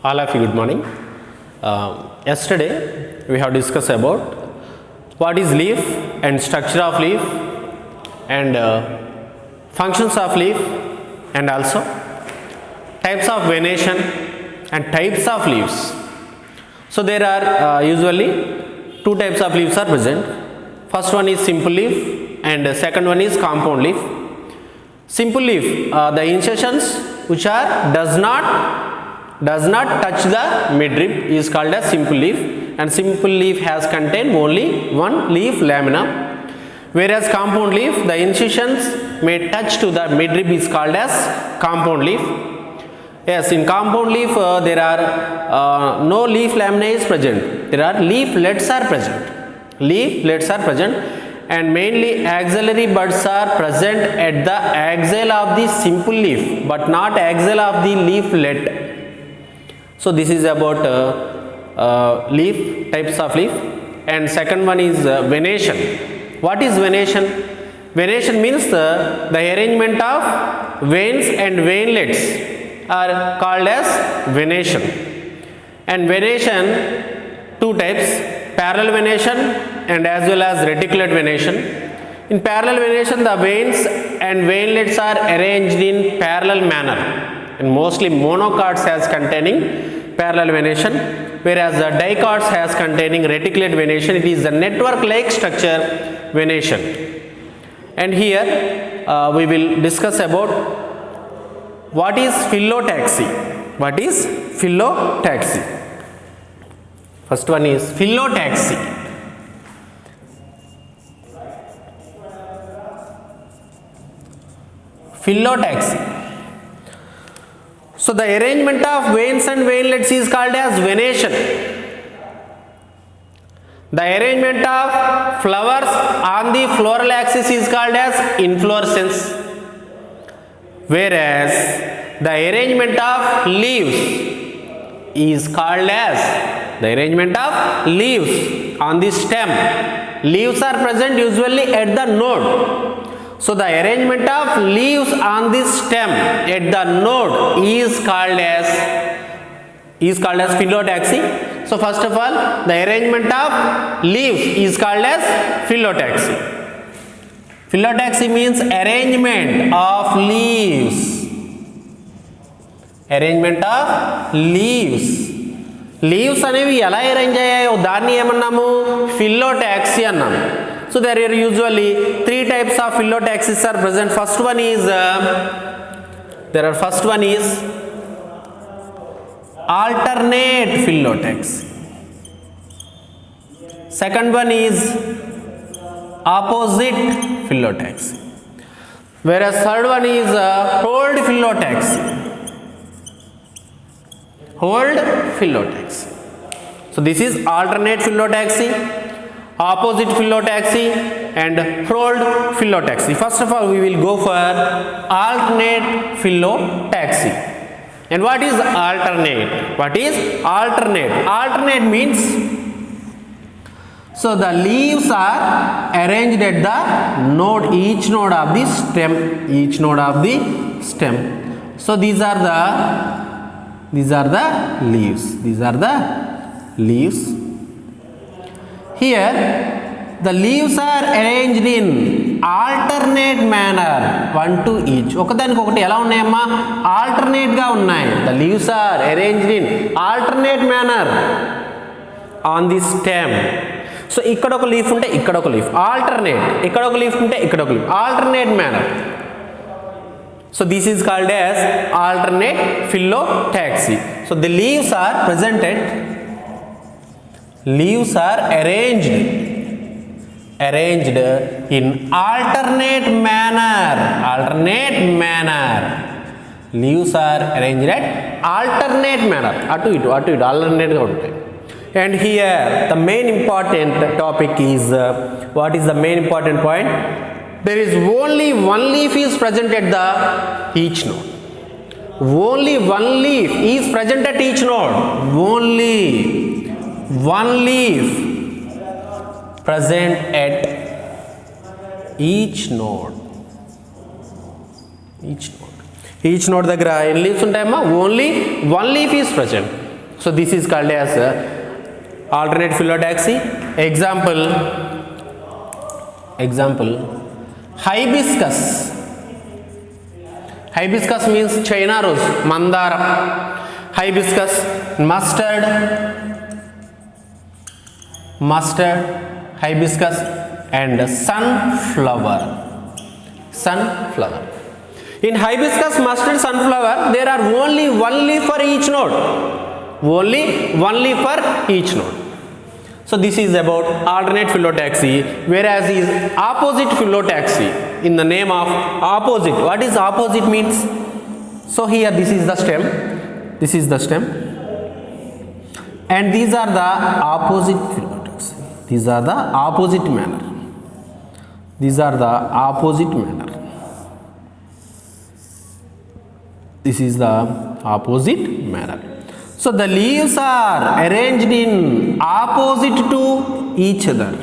All of you, good morning. Yesterday we have discussed about what is leaf and structure of leaf and functions of leaf and also types of venation and types of leaves. So there are usually two types of leaves are present. First one is simple leaf and second one is compound leaf. Simple leaf, the insertions which are does not touch the midrib is called as simple leaf, and simple leaf has contained only one leaf lamina, whereas compound leaf the incisions may touch to the midrib is called as compound leaf. Yes, in compound leaf there are no leaf lamina is present, there are leaflets are present. Leaflets are present and mainly axillary buds are present at the axil of the simple leaf but not axil of the leaflet. So this is about leaf, types of leaf, and second one is venation. What is venation? Venation means the arrangement of veins and veinlets are called as venation. And venation, two types, parallel venation and as well as reticulate venation. In parallel venation, the veins and veinlets are arranged in parallel manner, and mostly monocots has containing parallel venation, whereas the dicots has containing reticulate venation. It is the network like structure venation. And here we will discuss about what is phyllotaxy. What is phyllotaxy? First one is phyllotaxy. Phyllotaxy. So the arrangement of veins and veinlets is called as venation. The arrangement of flowers on the floral axis is called as inflorescence, whereas the arrangement of leaves is called as the arrangement of leaves on the stem. Leaves are present usually at the node. So the arrangement of leaves on the stem at the node is called as phyllotaxy. So first of all, the arrangement of leaves is called as phyllotaxy. Phyllotaxy means arrangement of leaves. Arrangement of leaves. Leaves అనేవి ఎలా arrange అయ్యాయో దాన్ని ఏమన్నాము? phyllotaxy అన్నాము. So there are usually three types of phyllotaxis are present. First one is alternate phyllotaxy. Second one is opposite phyllotaxy. Whereas third one is hold phyllotaxy. Hold phyllotaxy. So this is alternate phyllotaxy, opposite phyllotaxy and hold phyllotaxy. First of all, we will go for alternate phyllotaxy. And what is alternate? What is alternate? Alternate means, so the leaves are arranged at the node, each node of the stem. So these are the leaves. Here the leaves are arranged in alternate manner, one to each. ఒకదానికొకటి ఎలా ఉన్నాయమ్మా? alternate గా ఉన్నాయి. The leaves are arranged in alternate manner on the stem. So ఇక్కడ ఒక leaf ఉంటే ఇక్కడ ఒక లీఫ్, alternate. ఇక్కడ ఒక లీఫ్ ఉంటే ఇక్కడ ఒక leaf, alternate manner. So this is called as alternate phyllotaxy. So the leaves are presented, leaves are arranged in alternate manner. Leaves are arranged at alternate manner, అటు ఇటు alternate గా ఉంటాయి. And here the main important topic is what is the main important point? There is only one leaf is present at the each node. Only one leaf is present at each node. Only one leaf present at each node. Each node దగ్గర ఎన్ని leaves ఉంటాయమ్మా? Only one leaf is present. So this is called as alternate phyllotaxy. Example hibiscus. Hibiscus means China rose, mandara. Hibiscus, mustard, hibiscus, and sunflower. In hibiscus, mustard, sunflower, there are only one leaf for each node. So this is about alternate phyllotaxy, whereas is opposite phyllotaxy. In the name of opposite, what is opposite means? So here this is the stem, and these are the opposite phyllotaxy. These are the opposite manner. This is the opposite manner. So the leaves are arranged in opposite to each other.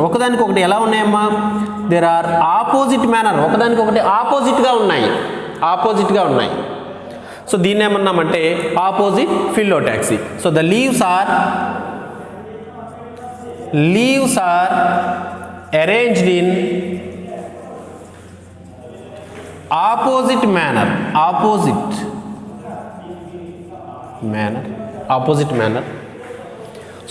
ఒకదానికొకటి ఎలా ఉన్నాయమ్మా? There are opposite manner. ఒకదానికొకటి opposite గా ఉన్నాయి. So దీన్ని ఏమన్నామంటే opposite phyllotaxy. So the leaves are arranged in opposite manner.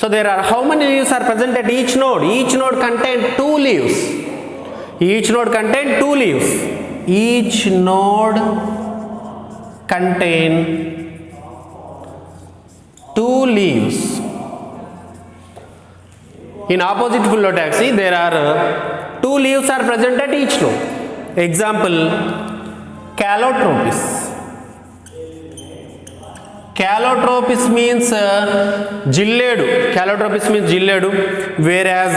So there are how many leaves are present at each node? Each node contains 2 leaves. Each node contains 2 leaves. In opposite phyllotaxy, there are 2 leaves are present at each node. Example, Calotropis. Calotropis means jilledu. Whereas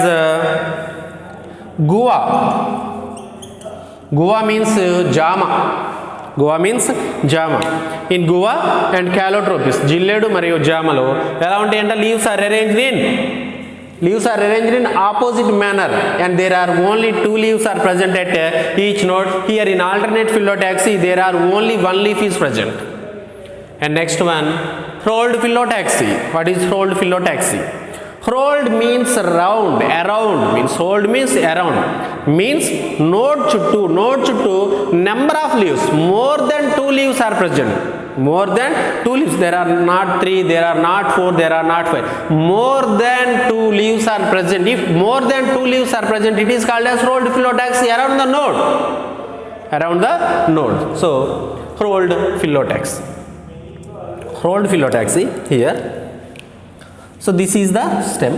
Guava means jama. In Guava and Calotropis, jilledu mariyu jamalo ela untayanta leaves are arranged in opposite manner, and there are only 2 leaves are present at each node. Here in alternate phyllotaxy, there are only 1 leaf is present. And next one, rolled phyllotaxy. What is rolled phyllotaxy? Rolled means round, around means node chuttu number of leaves, more than 2 leaves are present. There are not 3, there are not 4, there are not 5. More than 2 leaves are present. If more than 2 leaves are present, it is called as rolled phyllotaxy around the node. So rolled phyllotaxy here. So this is the stem,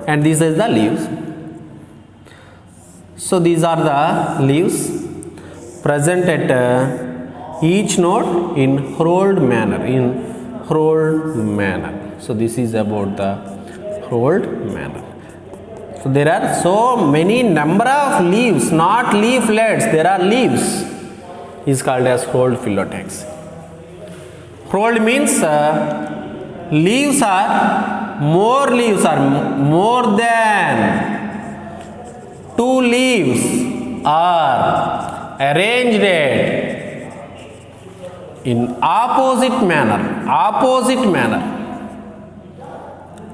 and this is the leaves. So these are the leaves present at each node in rolled manner. So this is about the rolled manner. So there are so many number of leaves, not leaflets, there are leaves, is called as rolled phyllotaxy. Rolled means leaves are more than 2 leaves are arranged in opposite manner,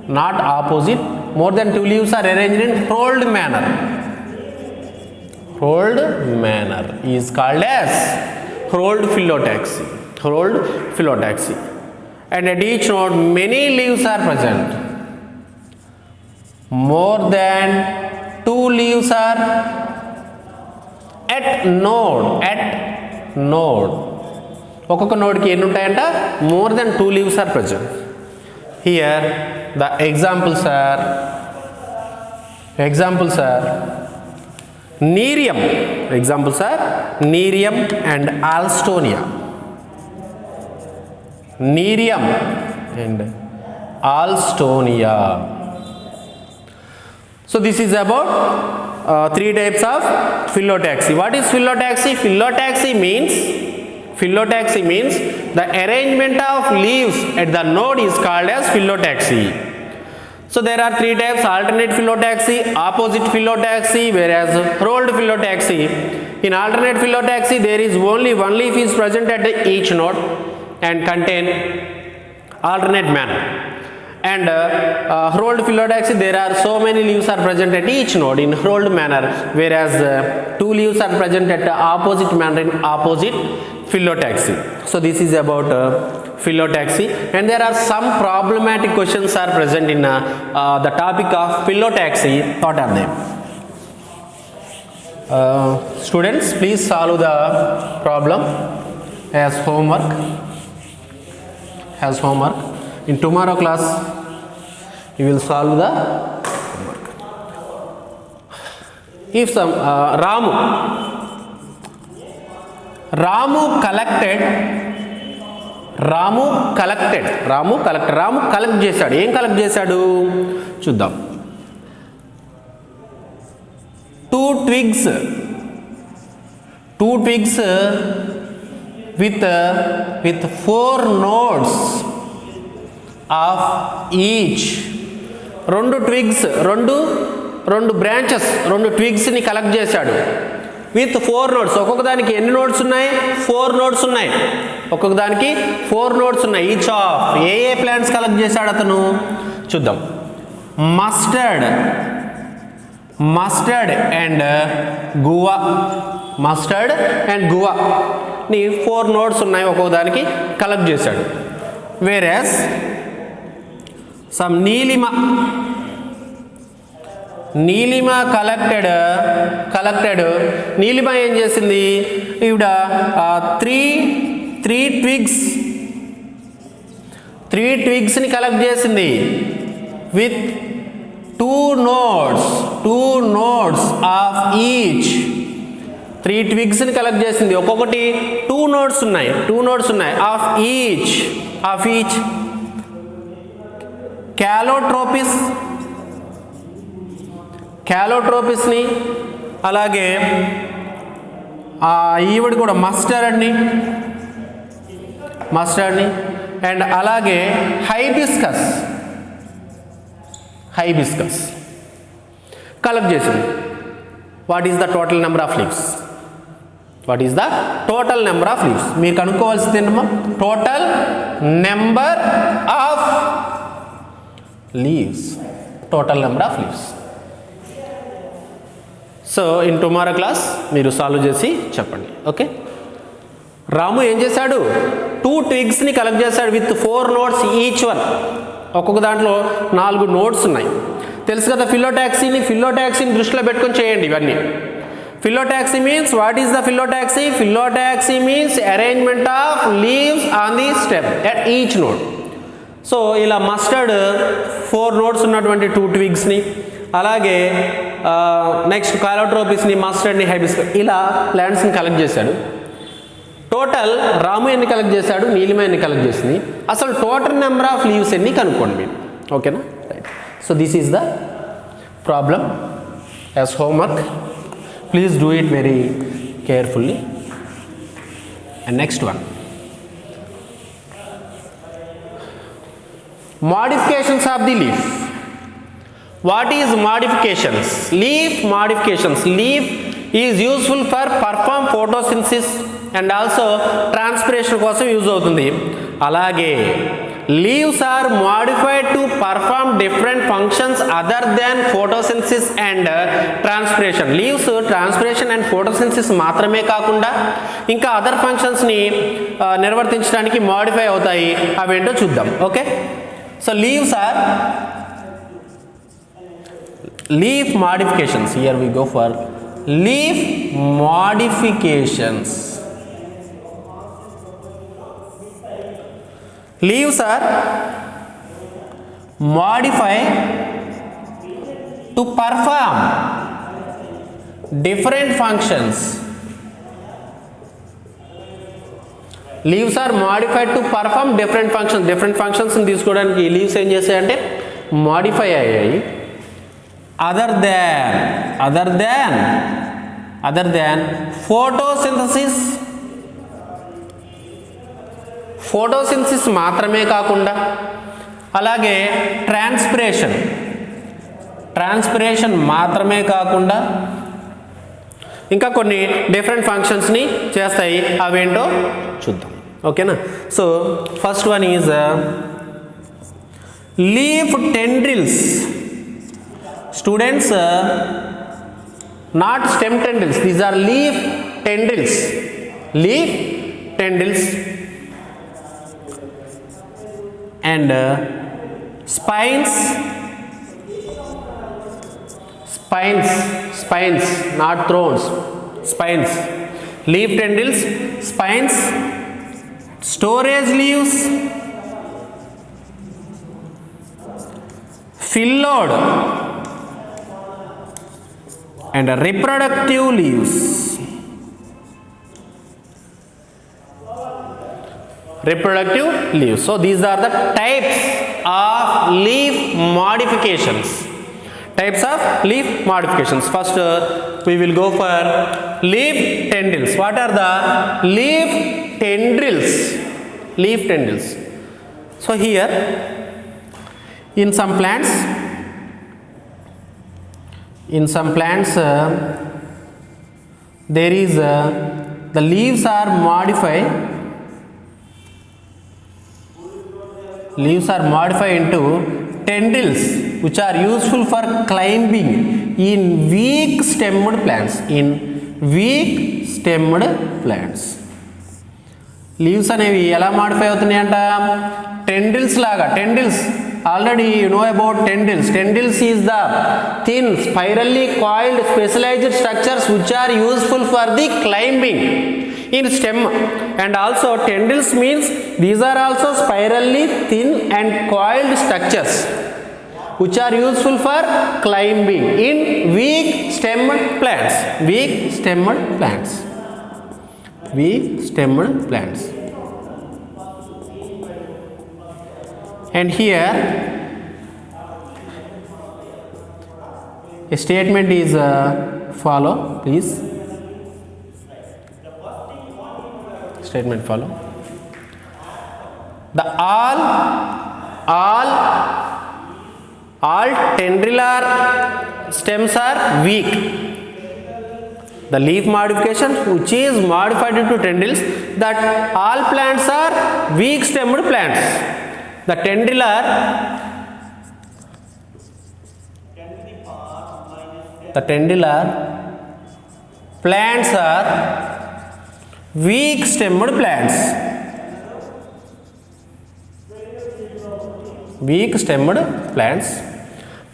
not opposite. More than 2 leaves are arranged in rolled manner. Is called as rolled phyllotaxy. And at each node many leaves are present. More than 2 leaves are at node. ఒక్కొక్క నోడ్కి ఎన్ని ఉంటాయంట? More than 2 leaves are present. Here the examples are Nerium. And Alstonia. So this is about 3 types of phyllotaxy. What is phyllotaxy? Phyllotaxy means the arrangement of leaves at the node is called as phyllotaxy. So there are 3 types: alternate phyllotaxy, opposite phyllotaxy, whereas rolled phyllotaxy. In alternate phyllotaxy, there is only one leaf is present at each node and contain alternate manner. And rolled phyllotaxy, there are so many leaves are present at each node in rolled manner, whereas two leaves are present at opposite manner in opposite phyllotaxy. So this is about phyllotaxy, and there are some problematic questions are present in the topic of phyllotaxy. What are they? Students, please solve the problem as homework. In tomorrow class you will solve the homework. If some Ramu collect చేశాడు. ఏం collect చేశాడు చూద్దాం. two twigs with 4 nodes of each. రెండు twigs, రెండు branches, రెండు ట్విగ్స్ని collect చేశాడు with 4 nodes. ఒక్కొక్క దానికి ఎన్ని నోడ్స్ ఉన్నాయి? 4 nodes ఉన్నాయి. ఒక్కొక్క దానికి 4 nodes ఉన్నాయి. Each of A plants collect చేశాడు అతను చూద్దాం. మస్టర్డ్ అండ్ గువా ని 4 nodes ఉన్నాయి, ఒక్కొక్క దానికి కలెక్ట్ చేశాడు. Whereas some Neelima collected. Neelima ఏం చేసింది? ఈవిడ త్రీ ట్విగ్స్ని కలెక్ట్ చేసింది with two nodes of each. 3 twigsని కలెక్ట్ చేసింది, ఒక్కొక్కటి 2 nodes ఉన్నాయి ఆఫ్ ఈచ్. క్యాలోట్రోపిస్ని, అలాగే ఈవిడ కూడా మస్టర్డ్ని అండ్ అలాగే హైబిస్కస్ కలెక్ట్ చేసింది. What is the total number of leaves? మీరు కనుక్కోవాల్సింది ఏంటమ్మా? Total number of leaves. So in tomorrow class మీరు సాల్వ్ చేసి చెప్పండి. ఓకే. రాము ఏం చేశాడు? 2 twigsని కలెక్ట్ చేశాడు విత్ 4 nodes ఈచ్ వన్. ఒక్కొక్క దాంట్లో 4 nodes ఉన్నాయి. తెలుసు కదా ఫిల్లోటాక్సీని దృష్టిలో పెట్టుకొని చేయండి ఇవన్నీ. Phyllotaxy means what is the phyllotaxy? Phyllotaxy means arrangement of leaves on the stem at each node. So ఇలా మస్టర్డ్ 4 nodes ఉన్నటువంటి 2 twigsని, అలాగే నెక్స్ట్ కాలోట్రోపిస్ని, మస్టర్డ్ని, హైబిస్కస్ ఇలా ప్లాంట్స్ని కలెక్ట్ చేశాడు. టోటల్ రాము ఎన్ని కలెక్ట్ చేశాడు, నీలిమ ఎన్ని కలెక్ట్ చేసింది, అసలు టోటల్ నెంబర్ ఆఫ్ లీవ్స్ ఎన్ని కనుక్కోండి మీరు. ఓకేనా? Right. So this is the problem as homework. Please do it very carefully. And next one, modifications of the leaf. What is modifications? Leaf modifications. Leaf is useful for perform photosynthesis and also transpiration కోసం use అవుతుంది. అలాగే leaves are modified to perform different functions other than photosynthesis and transpiration. Leaves transpiration and photosynthesis మాత్రమే కాకుండా ఇంకా other ఫంక్షన్స్ని నిర్వర్తించడానికి modify అవుతాయి. అవేంటో చూద్దాం. Okay. So leaves are leaf modifications. Here we go for leaf modifications. Leaves are modified to perform different functions. Leaves are modified to perform different ఫంక్షన్స్ని తీసుకోవడానికి leaves ఏం చేశాయంటే మోడిఫై అయ్యాయి. అదర్ దాన్ ఫోటోసింథసిస్ మాత్రమే కాకుండా, అలాగే ట్రాన్స్పిరేషన్ మాత్రమే కాకుండా, ఇంకా కొన్ని డిఫరెంట్ ఫంక్షన్స్ని చేస్తాయి, అవేంటో చూద్దాం. ఓకేనా. So first one is leaf tendrils. Students, not stem tendrils, these are leaf tendrils. Leaf tendrils and spines, not thorns, spines. Leaf tendrils, spines, storage leaves, phylloid and reproductive leaves. Reproductive leaves. So these are the types of leaf modifications. Types of leaf modifications. First we will go for leaf tendrils. What are the leaf tendrils? Leaf tendrils. So here in some plants there is the leaves are modified into tendrils which are useful for climbing in weak stemmed plants. Leaves అనేవి ఎలా modify అవుతున్నాయంట, tendrils లాగా. Tendrils already you know about tendrils. Tendrils is the thin spirally coiled specialized structures which are useful for the climbing in stem. And also tendrils means these are also spirally thin and coiled structures which are useful for climbing in weak stemmed plants. And here a statement is follow, please. Statement follow. The all tendrilar stems are weak. The leaf modification which is modified into tendrils, that all plants are weak stemmed plants. The tendrilar plants are weak stemmed plants.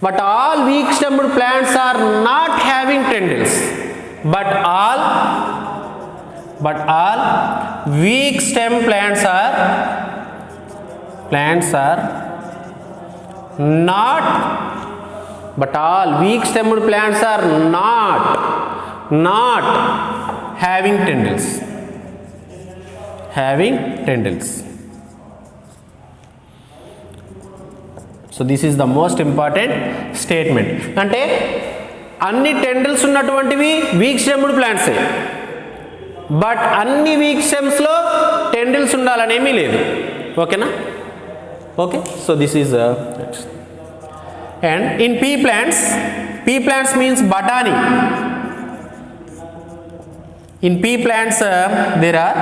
But all weak stemmed plants are not having tendrils. But all weak stem plants are not, but all weak stemmed plants are not having tendrils. So this is the most important statement. అంటే అన్ని tendrils ఉన్నటువంటివి week stemmed ప్లాంట్సే, but అన్ని week స్టెమ్స్లో tendrils ఉండాలనేమీ లేదు. ఓకేనా. Okay, so this is and in pea plants means botany. In pea plants there are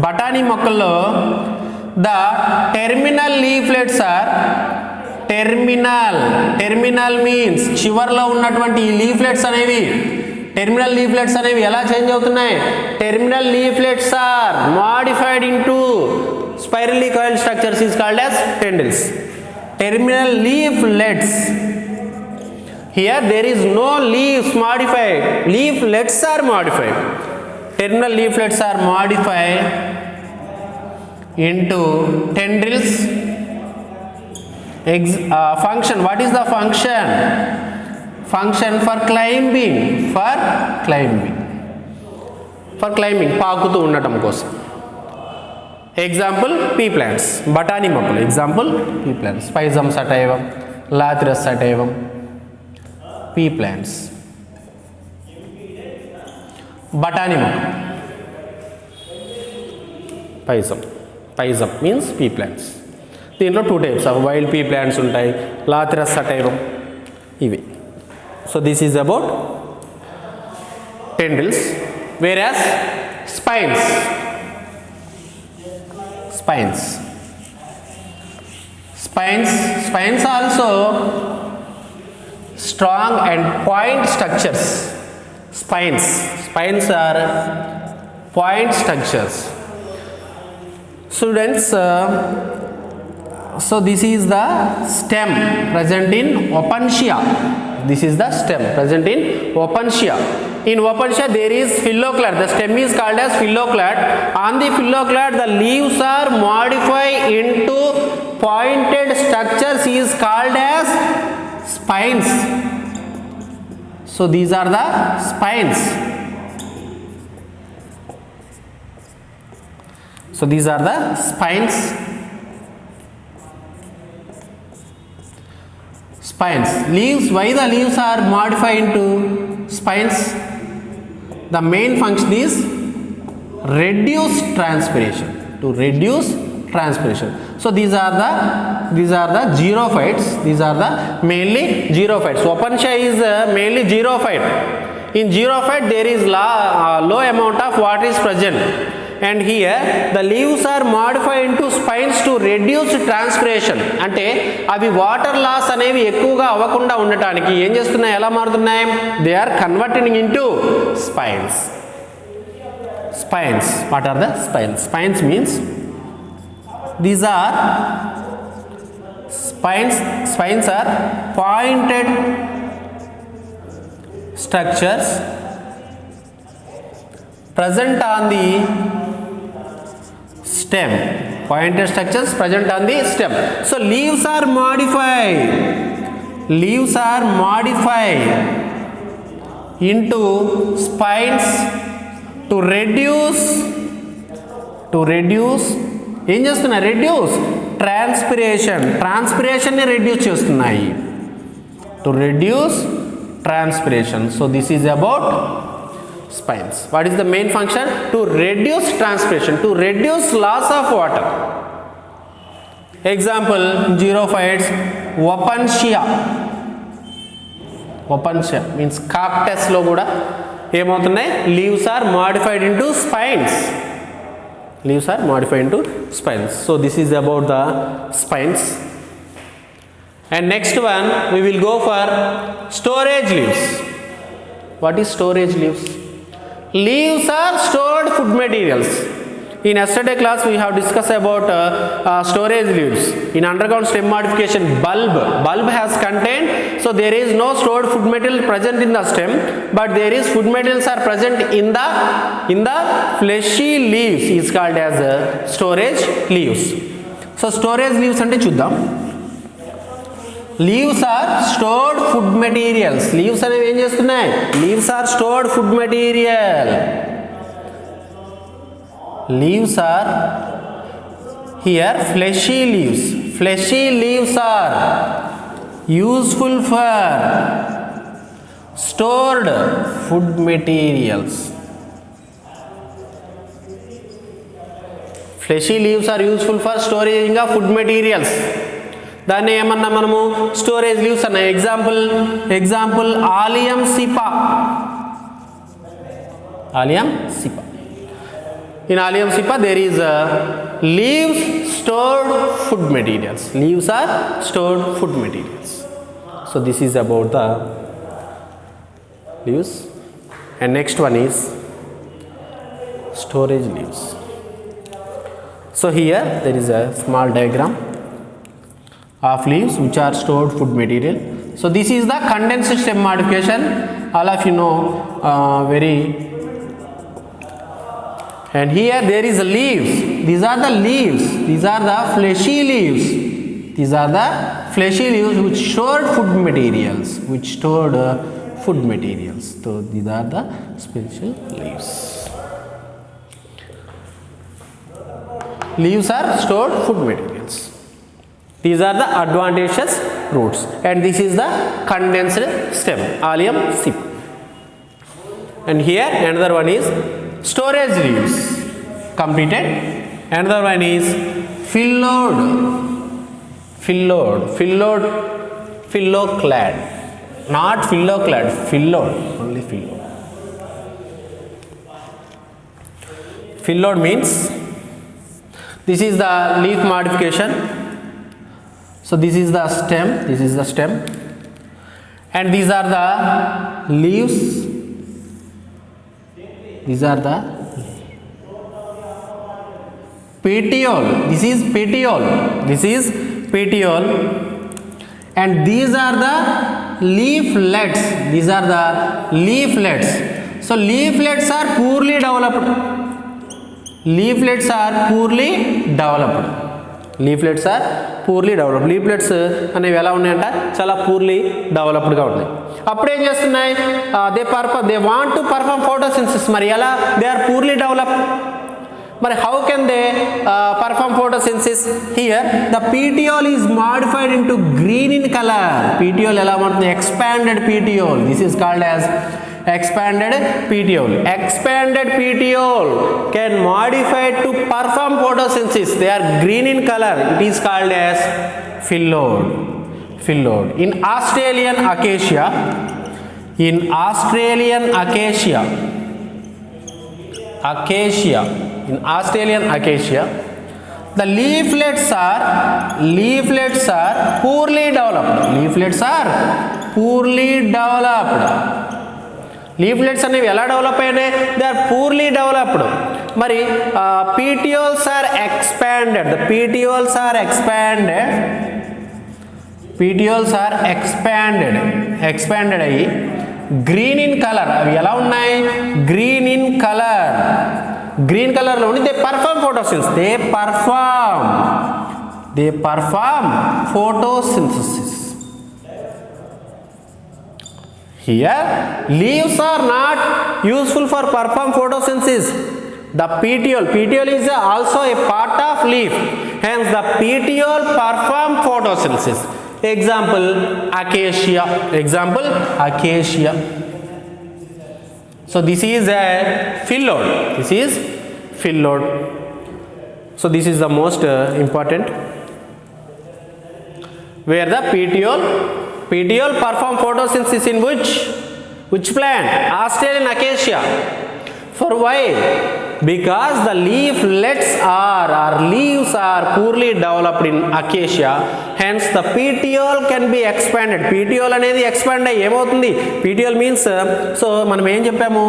botany మొక్కల్లో the terminal leaflets are terminal means చివర్లో ఉన్నటువంటి ఈ లీఫ్లెట్స్ అనేవి టెర్మినల్ లీఫ్లెట్స్ అనేవి ఎలా చేంజ్ అవుతున్నాయి, terminal leaflets are modified into spirally coiled structures is called as tendrils. Terminal leaflets, here there is no leaves modified, leaflets are modified. Terminal leaflets are modified into tendrils. Function, what is the function? Function for climbing, పాకుతూ ఉండటం కోసం. Example pea plants, బఠానీ మొక్కలు. Example pea plants, pisum sativum, lathyrus sativum, pea plants. బఠానీ మొక్క, pisum means pea plants. దీంట్లో 2 types of wild pea plants ఉంటాయి, lathyrus sativum, ఇవి. So this is about tendrils, whereas spines also strong and point structures. Spines are point structures. Students, so this is the stem present in Opuntia. This is the stem present in Opuntia. In Opuntia there is phylloclad. The stem is called as phylloclad. On the phylloclad the leaves are modified into pointed structures is called as spines. So these are the spines. So these are the spines. Leaves, why the leaves are modified into spines? The main function is reduce transpiration, to reduce transpiration. So these are the xerophytes. These are the mainly xerophytes. Opuntia is mainly xerophyte. In xerophyte there is low amount of water is present, and here the leaves are modified into spines to reduce transpiration. అంటే అవి water loss అనేవి ఎక్కువగా అవ్వకుండా ఉండటానికి ఏం చేస్తున్నాయి, ఎలా మారుతున్నాయి? They are converting into spines. What are the spines? Spines means these are spines are pointed structures present on the stem. Pointed structures present on the stem. So leaves are modified into spines to reduce ఏం చేస్తున్నాయి? Reduce ట్రాన్స్పిరేషన్ని reduce చేస్తున్నాయి. To reduce transpiration. So this is about spines. What is the main function? To reduce transpiration, to reduce loss of water. Example, xerophytes, Opuntia means cactus lo kuda ఏమవుతున్నాయి? leaves are modified into spines. So this is about the spines. And next one we will go for storage leaves. What is storage leaves? Leaves are stored food materials. In yesterday class we have discussed about storage leaves. In underground stem modification, bulb has contained, so there is no stored food material present in the stem, but there is food materials are present in the fleshy leaves is called as storage leaves. So storage leaves ante chuddam. Leaves are stored food materials. Leaves అనేవి ఏం చేస్తున్నాయి? Leaves are stored food material. Leaves are here fleshy leaves. Fleshy leaves are useful for stored food materials. Fleshy leaves are useful for storing of food materials. దాన్ని ఏమన్నా మనము storage leaves అన్నాయి. Example ఆలియం సిపా. In Allium sipa there is leaves stored food materials. Leaves are stored food materials. So this is about the leaves. And next one is storage leaves. So here there is a small diagram of leaves which are stored food material. So this is the condensed stem modification. All of you know very. And here there is leaves. These are the leaves. These are the fleshy leaves. These are the fleshy leaves which stored food materials. So these are the special leaves. Leaves are stored food materials. These are the advantageous roots. And this is the condensed stem, Allium sipa. And here another one is storage leaves. Completed. Another one is phylloid. Not phylloid, only phylloid. Phyllodes means this is the leaf modification. So this is the stem, and these are the leaves. These are the petiole. This is petiole, and these are the leaflets. So leaflets are poorly developed. Leaflets అనేవి ఎలా ఉన్నాయంట, చాలా purely డెవలప్డ్గా ఉన్నాయి. అప్పుడు ఏం చేస్తున్నాయి, they want to perform photosynthesis. మరి ఎలా, దే ఆర్ పూర్లీ డెవలప్డ్. మరి how can they perform photosynthesis? Here the petiole is modified into green in color. petiole ఎలా మారుతుంది, expanded petiole. This is called as expanded petiole. Expanded petiole can modify to perform photosynthesis. They are green in color. It is called as phyllodes. In Australian acacia, the leaflets are poorly developed. Leaflets అనేవి ఎలా develop అయినాయి, they are purely developed. మరి petioles are expanded. The petioles are expanded అయ్యి green in colour. అవి ఎలా ఉన్నాయి, green in కలర్లో ఉండి they perform photosynthesis. They perform photosynthesis. Here leaves are not useful for perform photosynthesis. The petiole is also a part of leaf, hence the petiole perform photosynthesis. Example acacia. So this is a phyllodes. So this is the most important, where the petiole perform photosynthesis in which plant? Australian acacia. For why? Because the leaves are poorly developed in acacia, hence the petiole can be expanded. petiole అనేది expand అయ్యి ఏమవుతుంది, petiole means, so మనం ఏం చెప్పాము,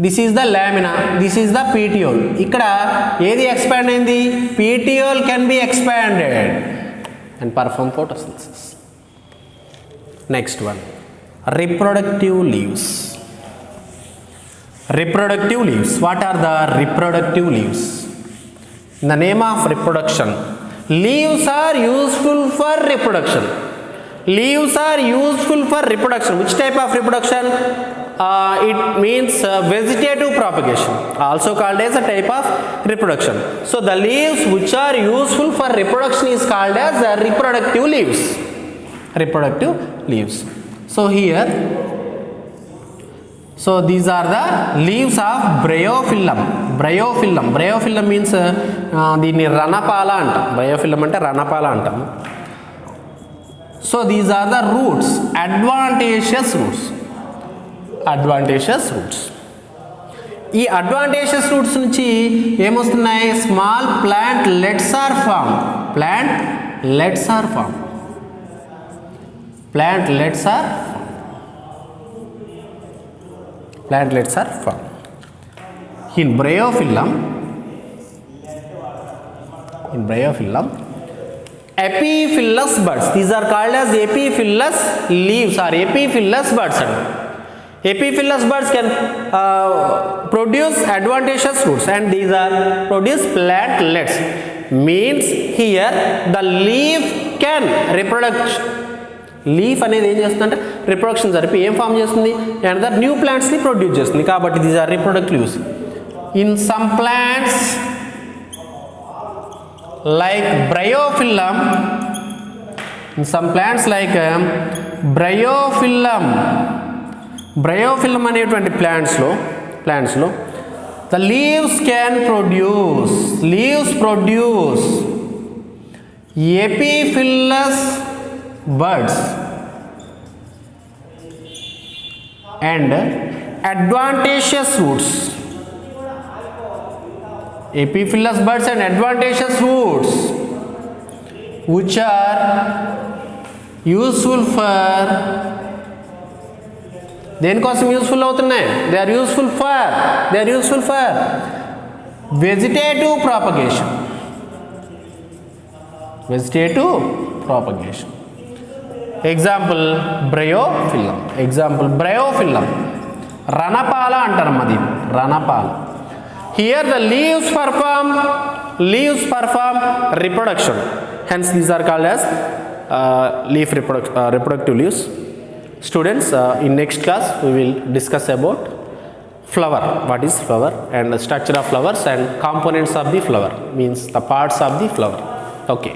this is the lamina, this is the petiole. ఇక్కడ ఏది expand అయింది, petiole can be expanded and perform photosynthesis. Next one, reproductive leaves. What are the reproductive leaves? In the name of reproduction, leaves are useful for reproduction. Which type of reproduction? It means vegetative propagation, also called as a type of reproduction. So the leaves which are useful for reproduction is called as reproductive leaves. So here, so these are the leaves of bryophyllum. Bryophyllum means దీన్ని రణపాల అంటాం. Bryophyllum అంటే రణపాల అంటాం. So these are the roots, adventitious roots. ఈ advantageous roots నుంచి ఏమొస్తున్నాయి, small plantlets are formed. In bryophyllum, epiphyllous buds, these are called as epiphyllous leaves or epiphyllous buds. Epiphyllous buds can produce adventitious roots, and these are produce plantlets. Means here the leaf can reproduce. Leaf అనేది ఏం చేస్తుందంటే reproduction జరిపి ఏం form చేస్తుంది, and that new ప్లాంట్స్ని produce చేస్తుంది. కాబట్టి these are reproductive leaves. In some plants like bryophyllum, bryophyllum అనేటువంటి ప్లాంట్స్లో the leaves can produce epiphyllous buds and adventitious roots. Epiphyllous buds and adventitious roots which are useful for దేనికోసం useful అవుతున్నాయి? They are useful for vegetative propagation. Example bryophyllum, రణపాల అంటారు అది, రణపాల. Here the leaves perform reproduction, hence these are called as leaf reproductive leaves. Students, in next class we will discuss about flower, what is flower, and the structure of flowers and components of the flower, means the parts of the flower. Okay.